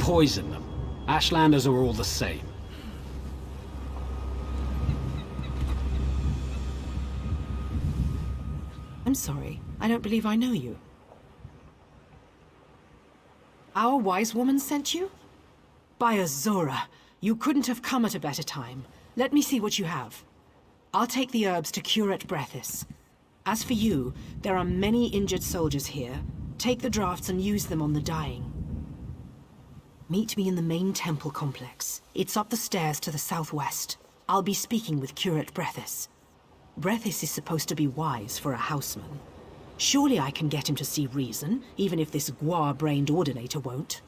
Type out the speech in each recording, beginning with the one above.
poison them. Ashlanders are all the same. I'm sorry. I don't believe I know you. Our wise woman sent you? By Azora, you couldn't have come at a better time. Let me see what you have. I'll take the herbs to Curate Brethis. As for you, there are many injured soldiers here. Take the drafts and use them on the dying. Meet me in the main temple complex. It's up the stairs to the southwest. I'll be speaking with Curate Brethis. Brethis is supposed to be wise for a houseman. Surely I can get him to see reason, even if this guar-brained ordinator won't.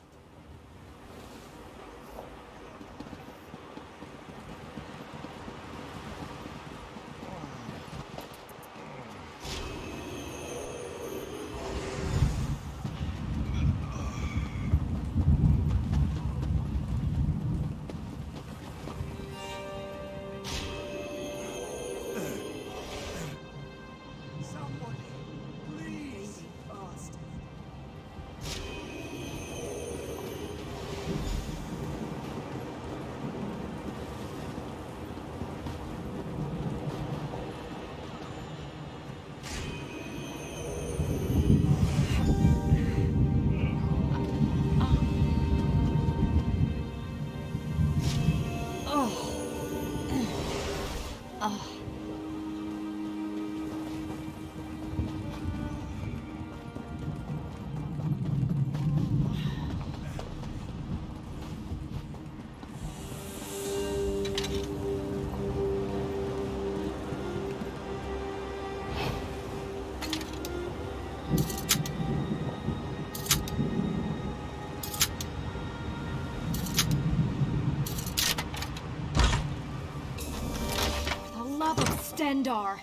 Stendar.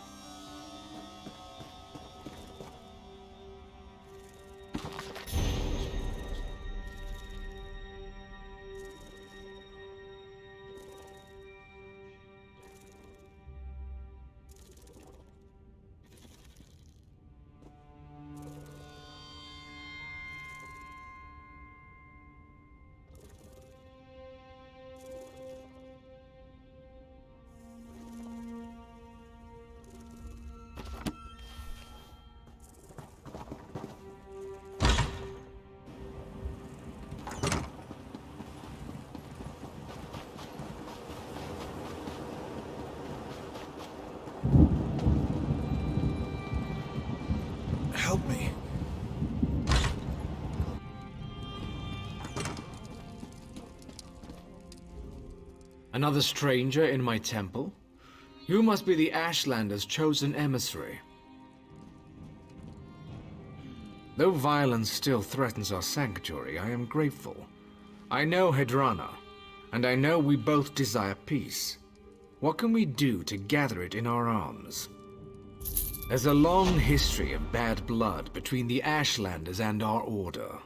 Help me. Another stranger in my temple? You must be the Ashlander's chosen emissary. Though violence still threatens our sanctuary, I am grateful. I know Hedrana, and I know we both desire peace. What can we do to gather it in our arms? There's a long history of bad blood between the Ashlanders and our order.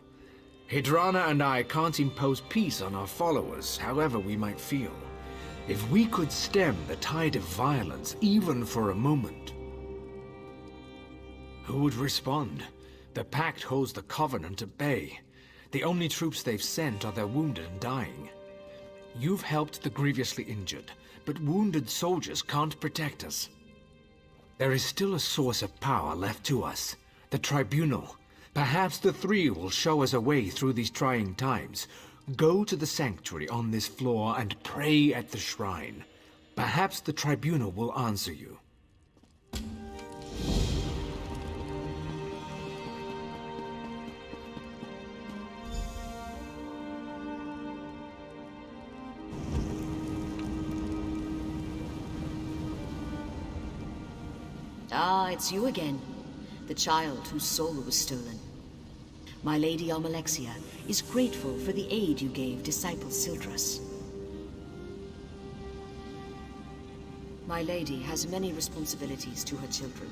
Hedrana and I can't impose peace on our followers, however we might feel. If we could stem the tide of violence, even for a moment, who would respond? The Pact holds the Covenant at bay. The only troops they've sent are their wounded and dying. You've helped the grievously injured, but wounded soldiers can't protect us. There is still a source of power left to us, the Tribunal. Perhaps the three will show us a way through these trying times. Go to the sanctuary on this floor and pray at the shrine. Perhaps the Tribunal will answer you. Ah, it's you again. The child whose soul was stolen. My Lady Almalexia is grateful for the aid you gave Disciple Sildras. My lady has many responsibilities to her children.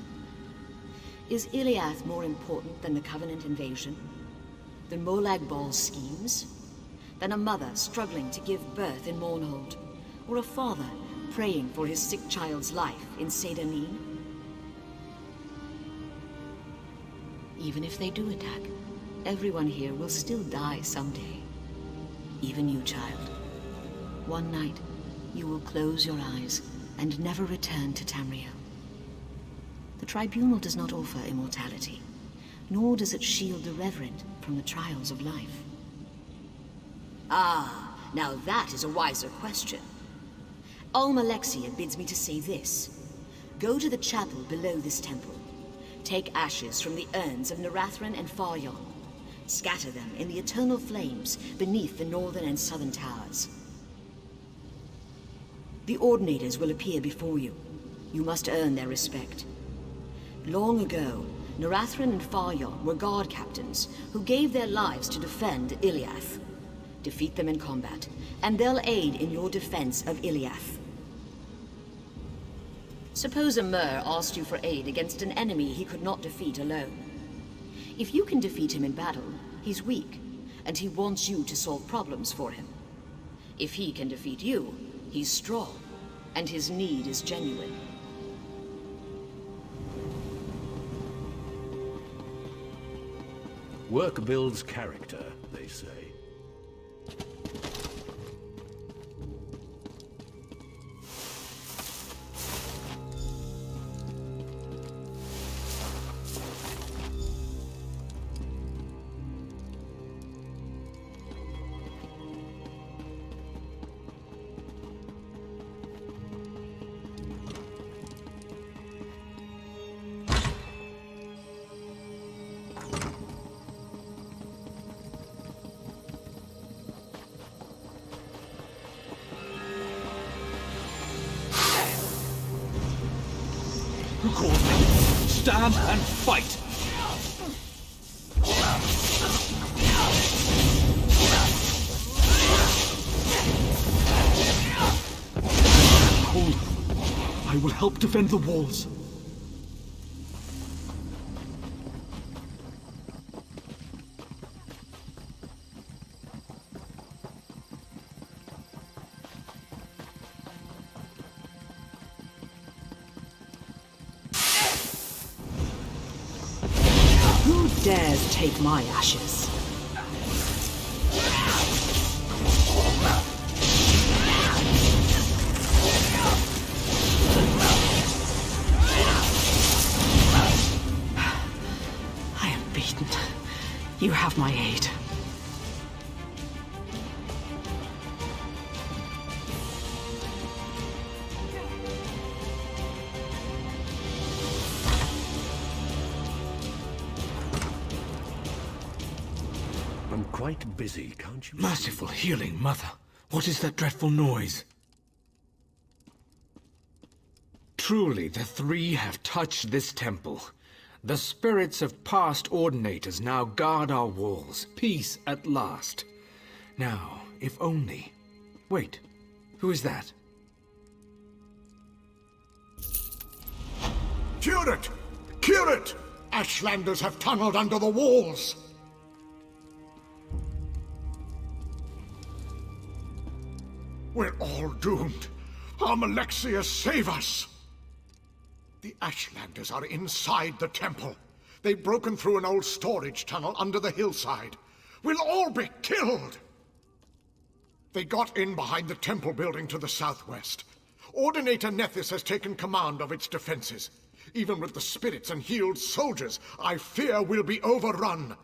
Is Iliath more important than the Covenant invasion? Than Molag Bal's schemes? Than a mother struggling to give birth in Mournhold? Or a father praying for his sick child's life in Seydanin? Even if they do attack, everyone here will still die someday. even you, child. One night, you will close your eyes and never return to Tamriel. The Tribunal does not offer immortality, nor does it shield the reverent from the trials of life. Ah, now that is a wiser question. Alexia bids me to say this. Go to the chapel below this temple. Take ashes from the urns of Narathran and Faryon. Scatter them in the eternal flames beneath the northern and southern towers. The Ordinators will appear before you. You must earn their respect. Long ago, Narathran and Faryon were guard captains who gave their lives to defend Iliath. Defeat them in combat, and they'll aid in your defense of Iliath. Suppose a Mer asked you for aid against an enemy he could not defeat alone. If you can defeat him in battle, he's weak, and he wants you to solve problems for him. If he can defeat you, he's strong, and his need is genuine. Work builds character, they say. Who called me? Stand and fight! Hold. I will help defend the walls. Who dares take my ashes? I am beaten. You have my aid. I'm quite busy, can't you? Merciful healing mother. What is that dreadful noise? Truly, the three have touched this temple. The spirits of past Ordinators now guard our walls. Peace at last. Now, if only... Wait, who is that? Cure it! Cure it! Ashlanders have tunneled under the walls! We're all doomed. Alexia, save us! The Ashlanders are inside the temple. They've broken through an old storage tunnel under the hillside. We'll all be killed! They got in behind the temple building to the southwest. Ordinator Nethys has taken command of its defenses. Even with the spirits and healed soldiers, I fear we'll be overrun.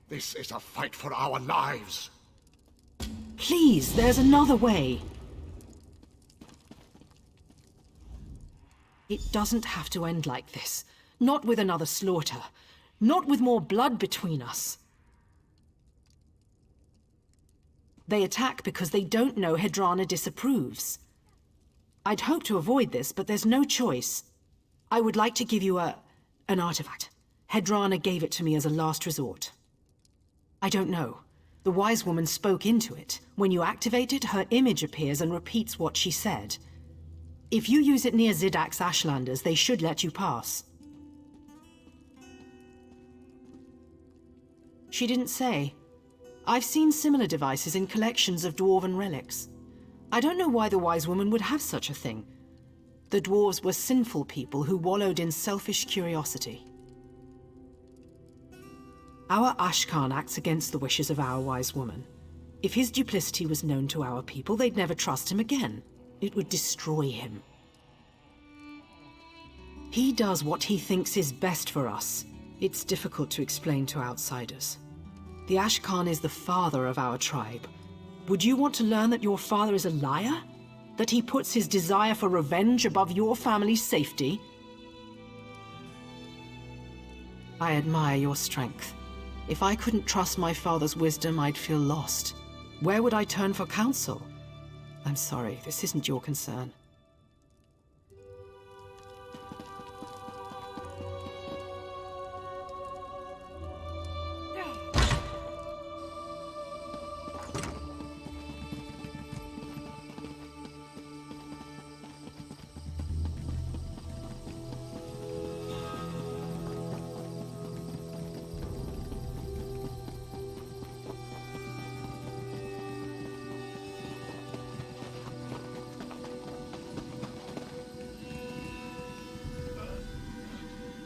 This is a fight for our lives. Please, there's another way. It doesn't have to end like this. Not with another slaughter. Not with more blood between us. They attack because they don't know Hedrana disapproves. I'd hope to avoid this, but there's no choice. I would like to give you an artifact. Hedrana gave it to me as a last resort. I don't know. The wise woman spoke into it. When you activate it, her image appears and repeats what she said. If you use it near Zidak's Ashlanders, they should let you pass. She didn't say. I've seen similar devices in collections of dwarven relics. I don't know why the wise woman would have such a thing. The dwarves were sinful people who wallowed in selfish curiosity. Our Ashkan acts against the wishes of our wise woman. If his duplicity was known to our people, they'd never trust him again. It would destroy him. He does what he thinks is best for us. It's difficult to explain to outsiders. The Ash Khan is the father of our tribe. Would you want to learn that your father is a liar? That he puts his desire for revenge above your family's safety? I admire your strength. If I couldn't trust my father's wisdom, I'd feel lost. Where would I turn for counsel? I'm sorry, this isn't your concern.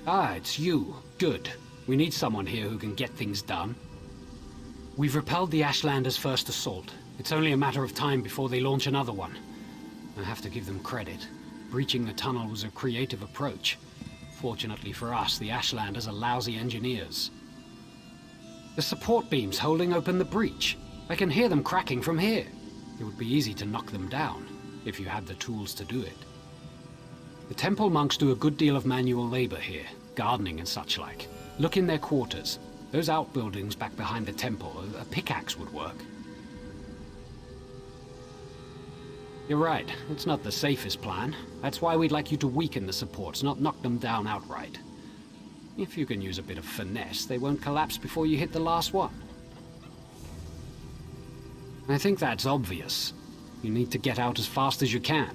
Ah, it's you. Good. We need someone here who can get things done. We've repelled the Ashlanders' first assault. It's only a matter of time before they launch another one. I have to give them credit. Breaching the tunnel was a creative approach. Fortunately for us, the Ashlanders are lousy engineers. The support beam's holding open the breach. I can hear them cracking from here. It would be easy to knock them down, if you had the tools to do it. The temple monks do a good deal of manual labor here, gardening and such like. Look in their quarters. Those outbuildings back behind the temple, a pickaxe would work. You're right, it's not the safest plan. That's why we'd like you to weaken the supports, not knock them down outright. If you can use a bit of finesse, they won't collapse before you hit the last one. I think that's obvious. You need to get out as fast as you can.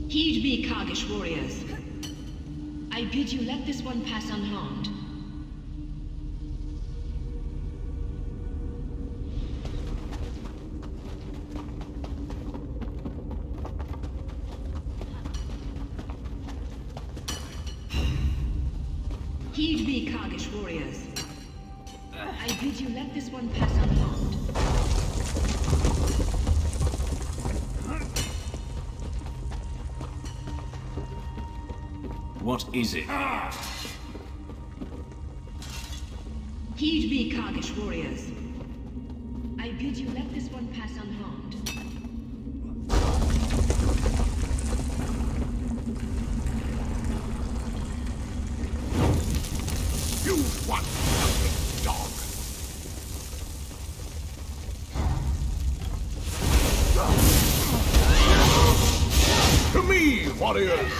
Heed me, Kargish warriors. I bid you let this one pass unharmed. Heed me, Kargish warriors. I bid you let this one pass unharmed. What is it? Heed me, Kargish warriors. I bid you let this one pass unharmed. You one filthy dog! To me, warriors!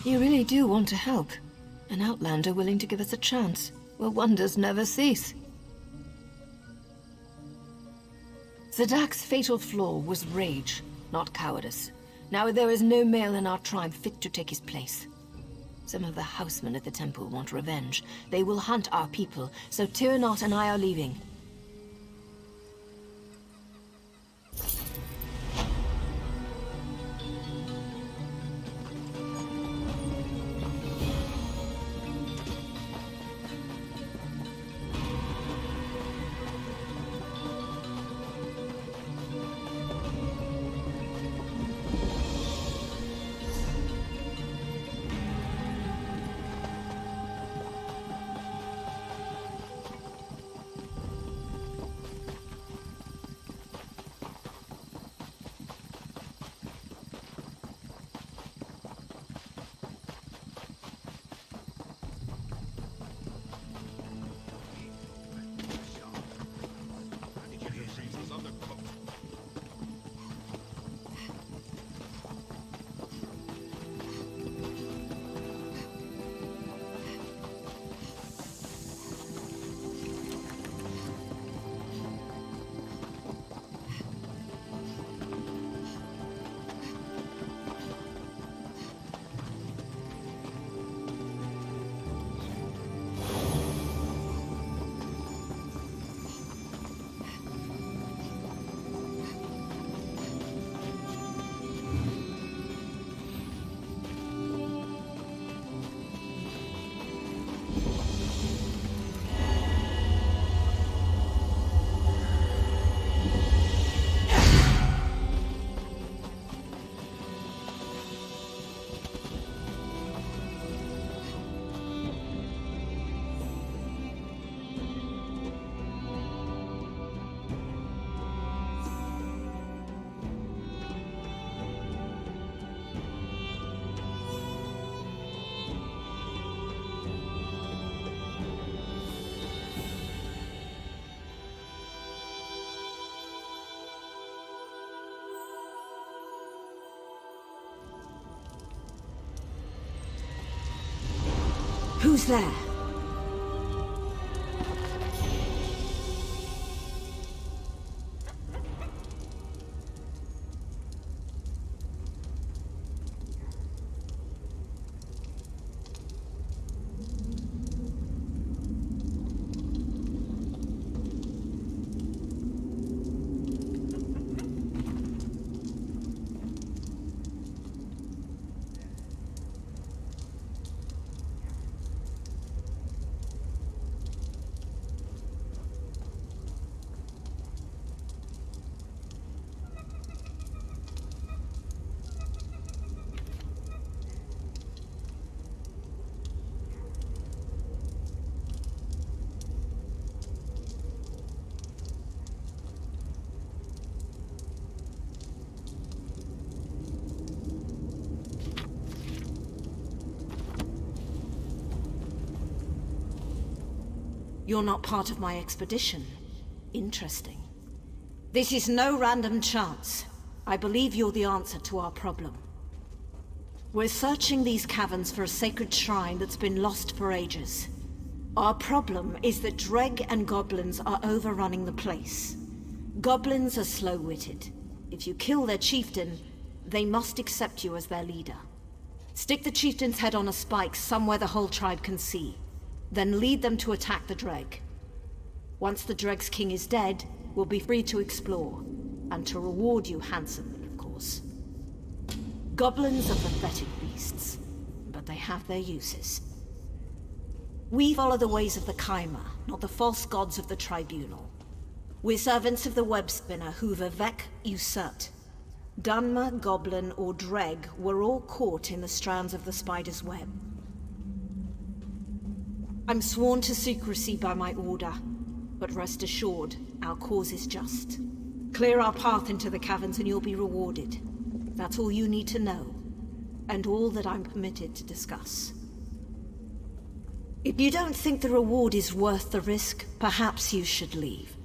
You really do want to help. An outlander willing to give us a chance. Well, wonders never cease. Zadak's fatal flaw was rage, not cowardice. Now there is no male in our tribe fit to take his place. Some of the housemen at the temple want revenge. They will hunt our people, so Tyrnot and I are leaving. Who's there? You're not part of my expedition. Interesting. This is no random chance. I believe you're the answer to our problem. We're searching these caverns for a sacred shrine that's been lost for ages. Our problem is that Dreg and goblins are overrunning the place. Goblins are slow-witted. If you kill their chieftain, they must accept you as their leader. Stick the chieftain's head on a spike somewhere the whole tribe can see. Then lead them to attack the Dreg. Once the Dreg's king is dead, we'll be free to explore, and to reward you handsomely, of course. Goblins are pathetic beasts, but they have their uses. We follow the ways of the Kaimer, not the false gods of the Tribunal. We're servants of the web spinner who Vivek usurped. Dunmer, Goblin, or Dreg were all caught in the strands of the spider's web. I'm sworn to secrecy by my order, but rest assured, our cause is just. Clear our path into the caverns and you'll be rewarded. That's all you need to know, and all that I'm permitted to discuss. If you don't think the reward is worth the risk, perhaps you should leave.